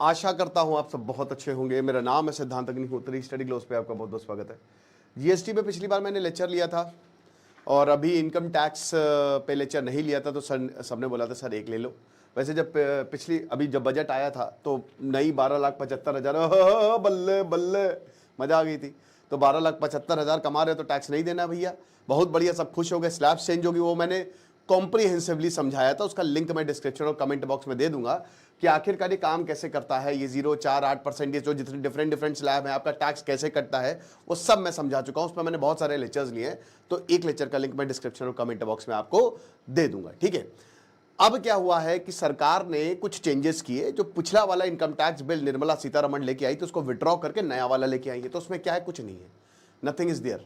आशा करता हूं आप सब बहुत अच्छे होंगे। मेरा नाम है सिद्धांत अग्निहोत्री। स्टडी ग्लोस पे आपका बहुत बहुत स्वागत है। जीएसटी पे पिछली बार मैंने लेक्चर लिया था और अभी इनकम टैक्स पे लेक्चर नहीं लिया था, तो सर सबने बोला था सर एक ले लो। वैसे जब पिछली अभी जब बजट आया था तो नई 12,75,000 बल्ले बल्ले मजा आ गई थी। तो 12,75,000 कमा रहे हो तो टैक्स नहीं देना भैया, बहुत बढ़िया, सब खुश हो गए। स्लैब चेंज होगी वो मैंने कॉम्प्रिहेंसिवली समझाया था, उसका लिंक मैं डिस्क्रिप्शन और कमेंट बॉक्स में दे दूंगा कि आखिरकार ये काम कैसे करता है। ये 0, 4, 8% ये जो जितने डिफरेंट स्लैब है, आपका टैक्स कैसे कटता है, वो सब मैं समझा चुका हूं। उस पर मैंने बहुत सारे लेक्चर्स लिए हैं, तो एक लेक्चर का लिंक मैं डिस्क्रिप्शन और कमेंट बॉक्स में आपको दे दूंगा, ठीक है। अब क्या हुआ है कि सरकार ने कुछ चेंजेस किए। जो पिछला वाला income tax bill Nirmala Sitharaman लेके आई तो उसको विड्रॉ करके नया वाला लेके आई है। तो उसमें क्या है, कुछ नहीं है, नथिंग इज देयर,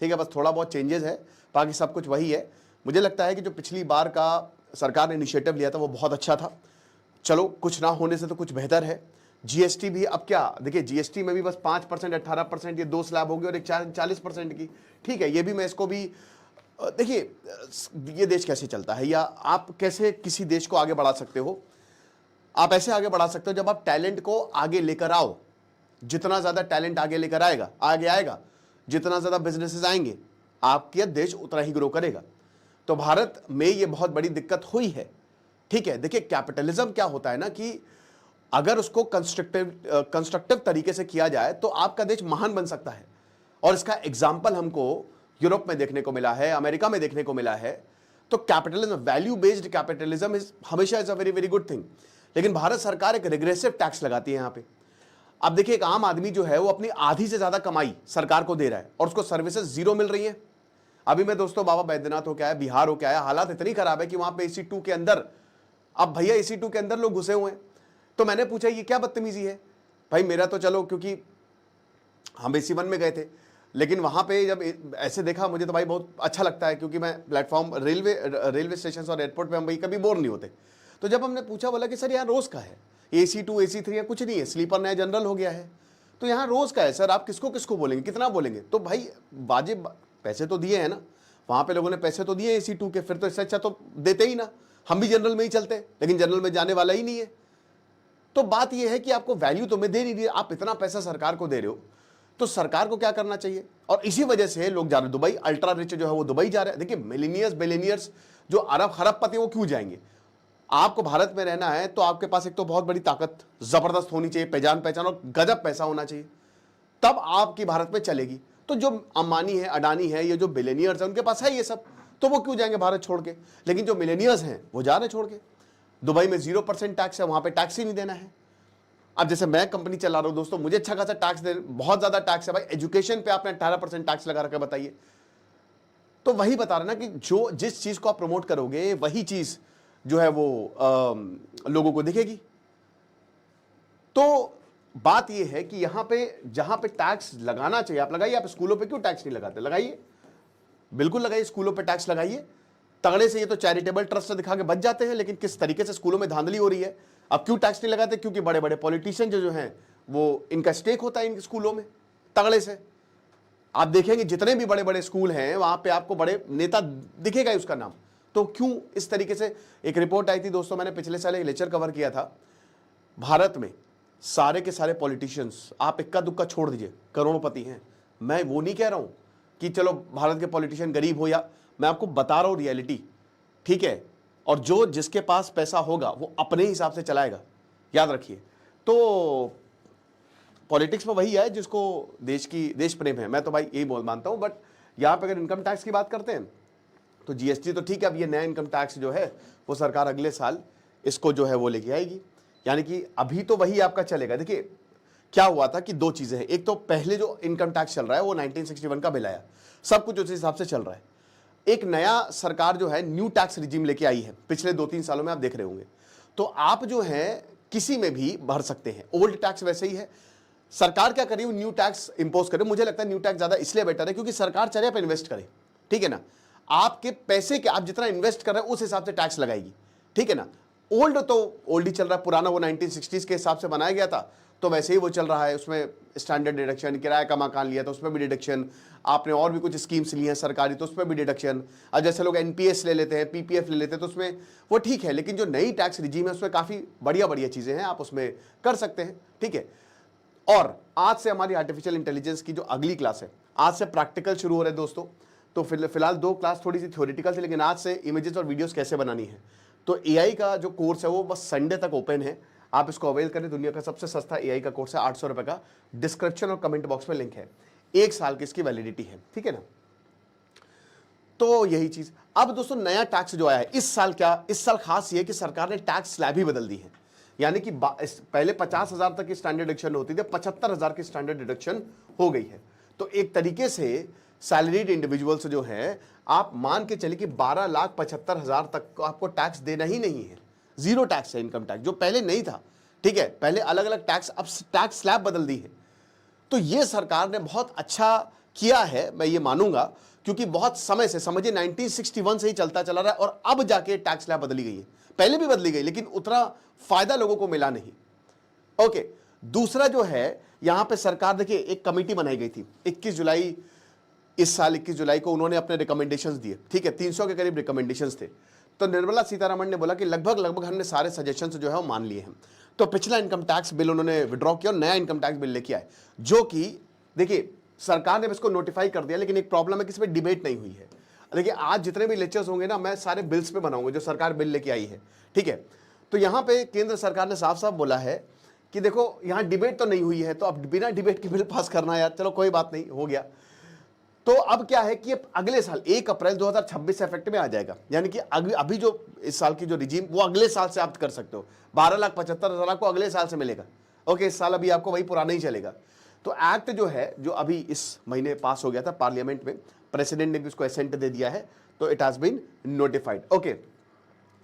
ठीक है। बस थोड़ा बहुत चेंजेस है, बाकी सब कुछ वही है। मुझे लगता है कि जो पिछली बार का सरकार ने इनिशिएटिव लिया था वो बहुत अच्छा था। चलो, कुछ ना होने से तो कुछ बेहतर है। जीएसटी भी अब क्या, देखिए जीएसटी में भी बस 5%, 18%, ये 2 स्लैब होगी और एक 40% की, ठीक है। ये भी मैं इसको भी देखिए, ये देश कैसे चलता है या आप कैसे किसी देश को आगे बढ़ा सकते हो। आप ऐसे आगे बढ़ा सकते हो जब आप टैलेंट को आगे लेकर आओ। जितना ज्यादा टैलेंट आगे लेकर आगे आएगा, जितना ज्यादा बिजनेसेस आएंगे, आपका देश उतना ही ग्रो करेगा। तो भारत में ये बहुत बड़ी दिक्कत हुई है, ठीक है। देखिए कैपिटलिज्म क्या होता है ना कि अगर उसको कंस्ट्रक्टिव तरीके से किया जाए तो आपका देश महान बन सकता है। और इसका एग्जाम्पल हमको यूरोप में देखने को मिला है, अमेरिका में देखने को मिला है। तो कैपिटलिज्म, वैल्यू बेस्ड कैपिटलिज्म हमेशा is a very very good thing. लेकिन भारत सरकार एक रिग्रेसिव टैक्स लगाती है यहां पे। अब देखिए, एक आम आदमी जो है वो अपनी आधी से ज्यादा कमाई सरकार को दे रहा है और उसको सर्विसेज 0 मिल रही है। अभी मैं दोस्तों बाबा बैद्यनाथ हो क्या है, बिहार हो क्या है, हालात इतनी खराब है कि वहां पे AC2 के अंदर, अब भैया AC2 के अंदर लोग घुसे हुए हैं। तो मैंने पूछा ये क्या बदतमीजी है भाई। मेरा तो चलो, क्योंकि हम AC1 में गए थे, लेकिन वहां पे जब ऐसे देखा मुझे तो भाई बहुत अच्छा लगता है, क्योंकि मैं प्लेटफॉर्म रेलवे स्टेशन और एयरपोर्ट पे हम भाई कभी बोर नहीं होते। तो जब हमने पूछा, बोला कि सर यहाँ रोज का है, AC2 AC3 है, कुछ नहीं है, स्लीपर नया जनरल हो गया है, तो यहाँ रोज का है सर, आप किसको किसको बोलेंगे, कितना बोलेंगे। तो भाई वाजिब पैसे तो दिए हैं ना, वहां पे लोगों ने पैसे तो दिए AC2 के, फिर तो इससे अच्छा तो देते ही ना। हम भी जनरल में ही चलते, लेकिन जनरल में जाने वाला ही नहीं है। तो बात यह है कि आपको वैल्यू तो मैं दे नहीं रही, आप इतना पैसा सरकार को दे रहे हो, तो सरकार को क्या करना चाहिए। और इसी वजह से लोग जा रहे दुबई, अल्ट्रा रिच जो है वो दुबई जा रहे हैं। देखिए मिलीनियर्स बिलियनियर्स जो अरब खरबपति वो क्यों जाएंगे। आपको भारत में रहना है तो आपके पास एक तो बहुत बड़ी ताकत जबरदस्त होनी चाहिए, पहचान और गजब पैसा होना चाहिए, तब आपकी भारत में चलेगी। तो जो अंबानी है, अडानी है, ये जो बिलियनियर्स हैं, उनके पास है ये सब, तो वो क्यों जाएंगे भारत छोड़ के। लेकिन जो मिलेनियर्स हैं वो जा रहे छोड़ के। दुबई में 0% टैक्स है, वहां पे टैक्स ही नहीं देना है। अब जैसे मैं कंपनी चला रहा हूं दोस्तों, मुझे अच्छा खासा टैक्स दे, बहुत ज्यादा टैक्स है भाई। एजुकेशन पे आपने 18% टैक्स लगा रखा है, बताइए। तो वही बता रहा ना कि जो जिस चीज को आप प्रमोट करोगे वही चीज जो है वो लोगों को दिखेगी। तो बात यह है कि यहां पे जहां पे टैक्स लगाना चाहिए आप लगाइए। आप स्कूलों पे क्यों टैक्स नहीं लगाते, लगाइए, बिल्कुल लगाइए, स्कूलों पे टैक्स लगाइए तगड़े से। ये तो चैरिटेबल ट्रस्ट से दिखा के बच जाते हैं, लेकिन किस तरीके से स्कूलों में धांधली हो रही है। अब क्यों टैक्स नहीं लगाते, क्योंकि बड़े बड़े पॉलिटिशियन जो हैं वो, इनका स्टेक होता है इन स्कूलों में तगड़े से। आप देखेंगे जितने भी बड़े बड़े स्कूल हैं वहां पे आपको बड़े नेता दिखेगा ही उसका नाम। तो क्यों इस तरीके से। एक रिपोर्ट आई थी दोस्तों, मैंने पिछले साल एक लेक्चर कवर किया था, भारत में सारे के सारे पॉलिटिशियंस, आप इक्का दुक्का छोड़ दीजिए, करोड़पति हैं। मैं वो नहीं कह रहा हूं कि चलो भारत के पॉलिटिशियन गरीब हो, या मैं आपको बता रहा हूं रियलिटी, ठीक है। और जो जिसके पास पैसा होगा वो अपने हिसाब से चलाएगा, याद रखिए। तो पॉलिटिक्स में वही है जिसको देश प्रेम है, मैं तो भाई यही बोल मानता हूं। बट यहां पर अगर इनकम टैक्स की बात करते हैं तो जीएसटी तो ठीक है, अब ये नया इनकम टैक्स जो है वो सरकार अगले साल इसको जो है वो लेके आएगी, यानी कि अभी तो वही आपका चलेगा। देखिए क्या हुआ था कि 2 चीजें हैं। एक तो पहले जो इनकम टैक्स चल रहा है वो 1961 का बिल आया, सब कुछ उस हिसाब से चल रहा है। एक नया सरकार जो है न्यू टैक्स रिजीम लेके आई है, पिछले 2-3 सालों में आप देख रहे होंगे। तो आप जो है किसी में भी भर सकते हैं, ओल्ड टैक्स वैसे ही है। सरकार क्या कर रही है, न्यू टैक्स इंपोज करे। मुझे लगता है न्यू टैक्स ज्यादा इसलिए बेटर है क्योंकि सरकार चाहे आप इन्वेस्ट करे, ठीक है ना। आपके पैसे के, आप जितना इन्वेस्ट कर रहे हैं उस हिसाब से टैक्स लगाएगी, ठीक है ना। ओल्ड तो ओल्ड ही चल रहा है, पुराना वो 1960s के हिसाब से बनाया गया था, तो वैसे ही वो चल रहा है, उसमें स्टैंडर्ड डिडक्शन, किराए का मकान लिया तो उसमें भी डिडक्शन, आपने और भी कुछ स्कीम्स ली हैं सरकारी तो उसमें भी डिडक्शन। और जैसे लोग एनपीएस ले लेते हैं, पीपीएफ ले लेते हैं, तो उसमें वो ठीक है, लेकिन जो नई टैक्स रिजीम है उसमें काफ़ी बढ़िया बढ़िया चीज़ें हैं, आप उसमें कर सकते हैं, ठीक है। और आज से हमारी आर्टिफिशियल इंटेलिजेंस की जो अगली क्लास है, आज से प्रैक्टिकल शुरू हो रहे हैं दोस्तों। तो फिलहाल 2 क्लास थोड़ी सी थ्योरेटिकल थी, लेकिन आज से इमेजेस और वीडियोस कैसे बनानी है, तो एआई का जो कोर्स है वो बस संडे तक ओपन है, आप इसको अवेल करें। दुनिया का सबसे सस्ता एआई का कोर्स है, 800 रुपये का। डिस्क्रिप्शन और कमेंट बॉक्स में लिंक है, 1 साल की इसकी वैलिडिटी है, ठीक है ना। तो यही चीज। अब दोस्तों नया टैक्स जो आया है इस साल, क्या इस साल खास ये है कि सरकार ने टैक्स स्लैब ही बदल दी है। यानी कि पहले 50,000 तक की स्टैंडर्ड डिडक्शन होती थी, 75,000 की स्टैंडर्ड डिडक्शन हो गई है। तो एक तरीके से सैलरीड इंडिविजुअल्स जो है, आप मान के चलिए कि 12,75,000 तक आपको टैक्स देना ही नहीं है, जीरो टैक्स है इनकम टैक्स, जो पहले नहीं था, ठीक है। पहले अलग अलग टैक्स, अब टैक्स स्लैब बदल दी है। तो ये सरकार ने बहुत अच्छा किया है, मैं ये मानूंगा, क्योंकि बहुत समय से, समझिए 1961 से ही चलता चला रहा है, और अब जाके टैक्स स्लैब बदली गई है। पहले भी बदली गई, लेकिन उतना फायदा लोगों को मिला नहीं। ओके, दूसरा जो है, यहां पे सरकार, देखिए एक कमेटी बनाई गई थी 21 जुलाई, इस साल 21 जुलाई को उन्होंने अपने रिकमेंडेशंस दिए, ठीक है। 300 के करीब रिकमेंडेशंस थे। तो निर्मला सीतारमण ने बोला कि लगभग हमने सारे सजेशंस जो है वो मान लिए हैं। तो पिछला इनकम टैक्स बिल उन्होंने विड्रॉ किया और नया इनकम टैक्स बिल लेके आए, जो कि देखिए सरकार ने इसको नोटिफाई कर दिया, लेकिन एक प्रॉब्लम है कि इसमें डिबेट नहीं हुई है। देखिए आज जितने भी लेक्चर्स होंगे ना, मैं सारे बिल्स पे बनाऊंगा जो सरकार बिल लेके आई है, ठीक है। तो यहाँ पे केंद्र सरकार ने साफ साफ बोला है कि देखो यहाँ डिबेट तो नहीं हुई है, तो अब बिना डिबेट के बिल पास करना यार, चलो कोई बात नहीं, हो गया। तो अब क्या है कि अगले साल 1 अप्रैल 2026 से इफेक्ट में आ जाएगा, यानी कि अभी जो इस साल की जो रिजीम, वो अगले साल से आप कर सकते हो। 12,75,000 आपको अगले साल से मिलेगा। ओके, इस साल अभी आपको वही पुराना ही चलेगा। तो एक्ट जो है, जो अभी इस महीने पास हो गया था पार्लियामेंट में, प्रेसिडेंट ने भी उसको एसेंट दे दिया है, तो it has been notified. Okay,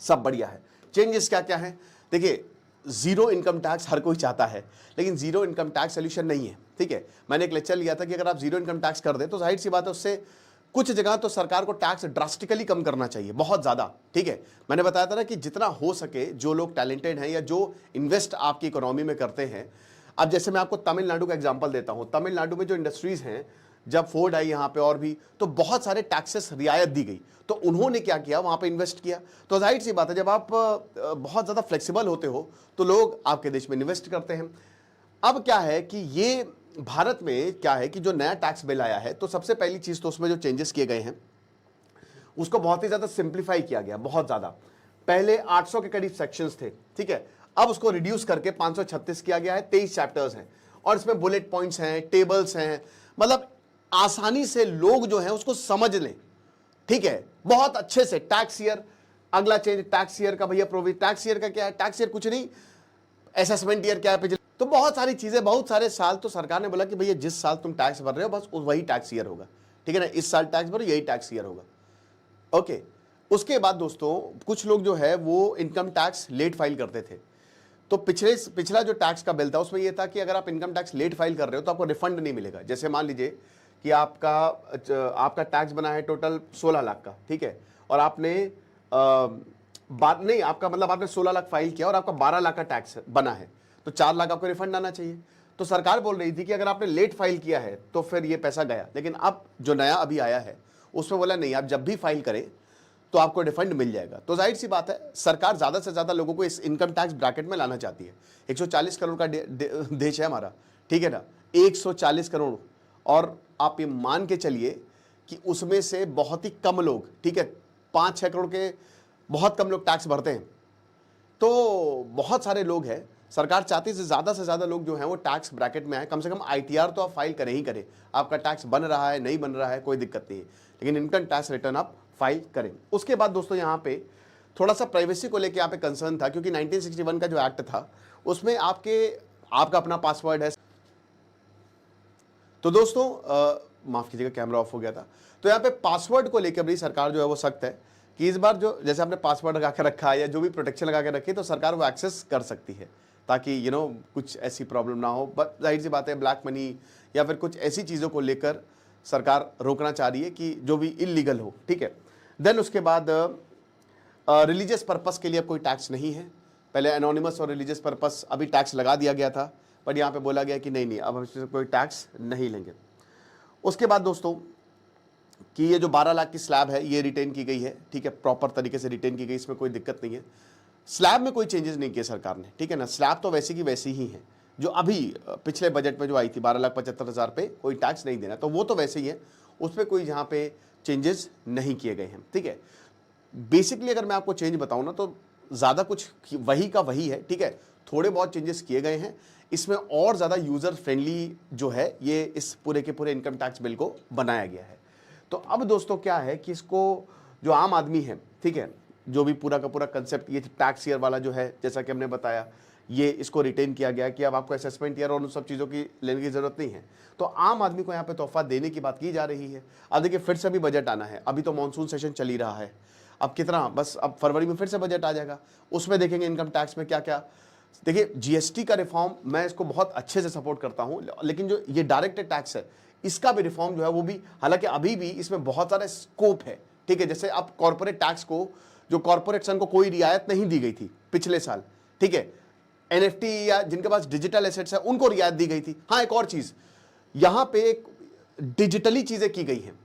सब बढ़िया है। चेंजेस क्या क्या है, देखिए जीरो इनकम टैक्स हर कोई चाहता है, लेकिन जीरो इनकम टैक्स सोल्यूशन नहीं है, ठीक है। मैंने एक लेक्चर लिया था कि अगर आप जीरो इनकम टैक्स कर दें तो जाहिर सी बात है उससे कुछ जगह तो सरकार को टैक्स ड्रास्टिकली कम करना चाहिए, बहुत ज़्यादा, ठीक है। मैंने बताया था ना कि जितना हो सके, जो लोग टैलेंटेड हैं या जो इन्वेस्ट आपकी इकोनॉमी में करते हैं, अब जैसे मैं आपको तमिलनाडु का एग्जाम्पल देता हूँ। तमिलनाडु में जो इंडस्ट्रीज़ हैं, जब फोर्ड आई यहाँ पे और भी, तो बहुत सारे टैक्सेस रियायत दी गई, तो उन्होंने क्या किया, वहाँ पे इन्वेस्ट किया। तो जाहिर सी बात है जब आप बहुत ज़्यादा फ्लेक्सिबल होते हो तो लोग आपके देश में इन्वेस्ट करते हैं। अब क्या है कि ये भारत में क्या है कि जो नया टैक्स बिल आया है, तो सबसे पहली चीज़ तो उसमें जो चेंजेस किए गए हैं उसको बहुत ही ज़्यादा सिंप्लीफाई किया गया, बहुत ज़्यादा। पहले 800 के करीब सेक्शंस थे, ठीक है, अब उसको रिड्यूस करके 536 किया गया है। 23 चैप्टर्स हैं और इसमें बुलेट पॉइंट्स हैं, टेबल्स हैं, मतलब आसानी से लोग जो है उसको समझ लें, ठीक है, बहुत अच्छे से। टैक्स ईयर, अगला चेंज टैक्स ईयर का, भैया प्रोविजन, टैक्स ईयर का क्या है, टैक्स ईयर कुछ नहीं, असेसमेंट ईयर क्या है पिछले, तो बहुत सारी चीजें, बहुत सारे साल। तो सरकार ने बोला कि भैया जिस साल तुम टैक्स भर रहे हो बस वही टैक्स ईयर होगा, ठीक है ना, इस साल टैक्स भरो यही टैक्स ईयर होगा। ओके, उसके बाद दोस्तों कुछ लोग जो है वो इनकम टैक्स लेट फाइल करते थे। तो पिछला जो टैक्स का बिल था उसमें यह था कि अगर आप इनकम टैक्स लेट फाइल कर रहे हो तो आपको रिफंड नहीं मिलेगा। जैसे मान लीजिए कि आपका टैक्स बना है टोटल 16 लाख का, ठीक है, और आपने नहीं, आपका मतलब आपने 16 लाख फाइल किया और आपका 12 लाख का टैक्स बना है, तो 4 लाख आपको रिफंड आना चाहिए। तो सरकार बोल रही थी कि अगर आपने लेट फाइल किया है तो फिर ये पैसा गया। लेकिन अब जो नया अभी आया है उसमें बोला नहीं, आप जब भी फाइल करें तो आपको रिफंड मिल जाएगा। तो जाहिर सी बात है सरकार ज़्यादा से ज़्यादा लोगों को इस इनकम टैक्स ब्रैकेट में लाना चाहती है। 140 करोड़ का देश है हमारा, ठीक है ना, 140 करोड़, और आप ये मान के चलिए कि उसमें से बहुत ही कम लोग, ठीक है, 5-6 करोड़ के बहुत कम लोग टैक्स भरते हैं। तो बहुत सारे लोग हैं, सरकार चाहती है से ज़्यादा लोग जो हैं वो टैक्स ब्रैकेट में आए। कम से कम आईटीआर तो आप फाइल करें ही करें, आपका टैक्स बन रहा है नहीं बन रहा है कोई दिक्कत नहीं है, लेकिन इनकम टैक्स रिटर्न आप फाइल करें। उसके बाद दोस्तों यहाँ पे थोड़ा सा प्राइवेसी को लेकर यहाँ पे कंसर्न था, क्योंकि 1961 का जो एक्ट था उसमें आपका अपना पासवर्ड है। तो दोस्तों माफ़ कीजिएगा, कैमरा ऑफ हो गया था। तो यहाँ पे पासवर्ड को लेकर भी सरकार जो है वो सख्त है कि इस बार जो जैसे आपने पासवर्ड लगा के रखा है या जो भी प्रोटेक्शन लगा के रखी है, तो सरकार वो एक्सेस कर सकती है, ताकि कुछ ऐसी प्रॉब्लम ना हो। बट जाहिर सी बात है ब्लैक मनी या फिर कुछ ऐसी चीज़ों को लेकर सरकार रोकना चाह रही है कि जो भी इलीगल हो, ठीक है। देन उसके बाद रिलीजियस पर्पस के लिए अब कोई टैक्स नहीं है। पहले एनोनिमस और रिलीजियस पर्पस अभी टैक्स लगा दिया गया था, बट यहाँ पे बोला गया कि नहीं नहीं अब हम इसमें कोई टैक्स नहीं लेंगे। उसके बाद दोस्तों कि ये जो 12 लाख की स्लैब है ये रिटेन की गई है, ठीक है, प्रॉपर तरीके से रिटेन की गई, इसमें कोई दिक्कत नहीं है। स्लैब में कोई चेंजेस नहीं किए सरकार ने, ठीक है ना, स्लैब तो वैसी की वैसी ही है जो अभी पिछले बजट में जो आई थी 12,75,000 पे कोई टैक्स नहीं देना, तो वो तो वैसे ही है, उस पर कोई यहाँ पे चेंजेस नहीं किए गए हैं, ठीक है। बेसिकली अगर मैं आपको चेंज बताऊं ना तो ज़्यादा कुछ वही का वही है, ठीक है, थोड़े बहुत चेंजेस किए गए हैं इसमें, और ज़्यादा यूज़र फ्रेंडली जो है ये इस पूरे के पूरे इनकम टैक्स बिल को बनाया गया है। तो अब दोस्तों क्या है कि इसको जो आम आदमी है, ठीक है, जो भी पूरा का पूरा कंसेप्ट ये टैक्स ईयर वाला जो है, जैसा कि हमने बताया, ये इसको रिटेन किया गया कि अब आपको असेसमेंट ईयर और उन सब चीज़ों की लेने की ज़रूरत नहीं है। तो आम आदमी को यहाँ पे तोहफा देने की बात की जा रही है। अब देखिए फिर से अभी बजट आना है, अभी तो मानसून सेशन चल ही रहा है, अब कितना, बस अब फरवरी में फिर से बजट आ जाएगा, उसमें देखेंगे इनकम टैक्स में क्या क्या। देखिए जीएसटी का रिफॉर्म मैं इसको बहुत अच्छे से सपोर्ट करता हूँ, लेकिन जो ये डायरेक्ट टैक्स है इसका भी रिफॉर्म जो है वो भी, हालांकि अभी भी इसमें बहुत सारा स्कोप है, ठीक है। जैसे अब कॉर्पोरेट टैक्स को, जो कॉर्पोरेशन को कोई रियायत नहीं दी गई थी पिछले साल, ठीक है, एनएफटी या जिनके पास डिजिटल एसेट्स है उनको रियायत दी गई थी। हाँ, एक और चीज यहां पे एक डिजिटली चीजें की गई हैं,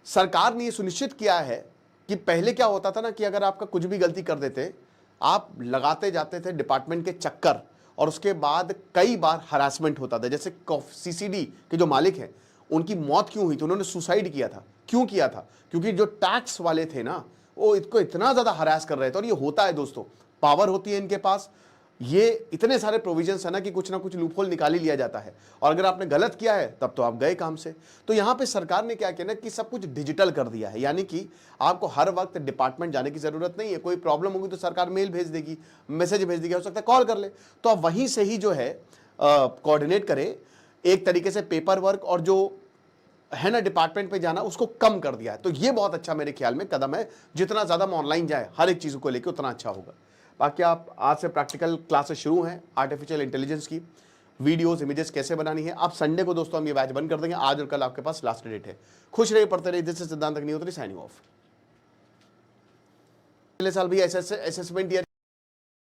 सरकार ने ये सुनिश्चित किया है कि पहले क्या होता था ना कि अगर आपका कुछ भी गलती कर देते, आप लगाते जाते थे डिपार्टमेंट के चक्कर, और उसके बाद कई बार हरासमेंट होता था। जैसे सीसीडी के जो मालिक हैं उनकी मौत क्यों हुई थी, उन्होंने सुसाइड किया था, क्यों किया था, क्योंकि जो टैक्स वाले थे ना वो इसको इतना ज्यादा हरास कर रहे थे। और ये होता है दोस्तों, पावर होती है इनके पास, ये इतने सारे प्रोविजंस है ना कि कुछ ना कुछ लूपहोल निकाल ही लिया जाता है, और अगर आपने गलत किया है तब तो आप गए काम से। तो यहाँ पे सरकार ने क्या किया ना कि सब कुछ डिजिटल कर दिया है, यानी कि आपको हर वक्त डिपार्टमेंट जाने की जरूरत नहीं है। कोई प्रॉब्लम होगी तो सरकार मेल भेज देगी, मैसेज भेज देगी, हो सकता है कॉल कर ले, तो आप वहीं से ही जो है कोऑर्डिनेट करें। एक तरीके से पेपर वर्क और जो है ना डिपार्टमेंट पे जाना उसको कम कर दिया है। तो ये बहुत अच्छा मेरे ख्याल में कदम है, जितना ज्यादा ऑनलाइन जाए हर एक चीज को लेकर उतना अच्छा होगा। बाकी आप आज से प्रैक्टिकल क्लासेस शुरू हैं आर्टिफिशियल इंटेलिजेंस की, वीडियोस इमेजेस कैसे बनानी है। आप संडे को दोस्तों हम ये बैच बंद कर देंगे, आज और कल आपके पास लास्ट डेट है। खुश रहिए, पढ़ते रहिए। दिस इज सिद्धांत अग्निहोत्री साइनिंग ऑफ। पिछले साल भी असेसमेंट ईयर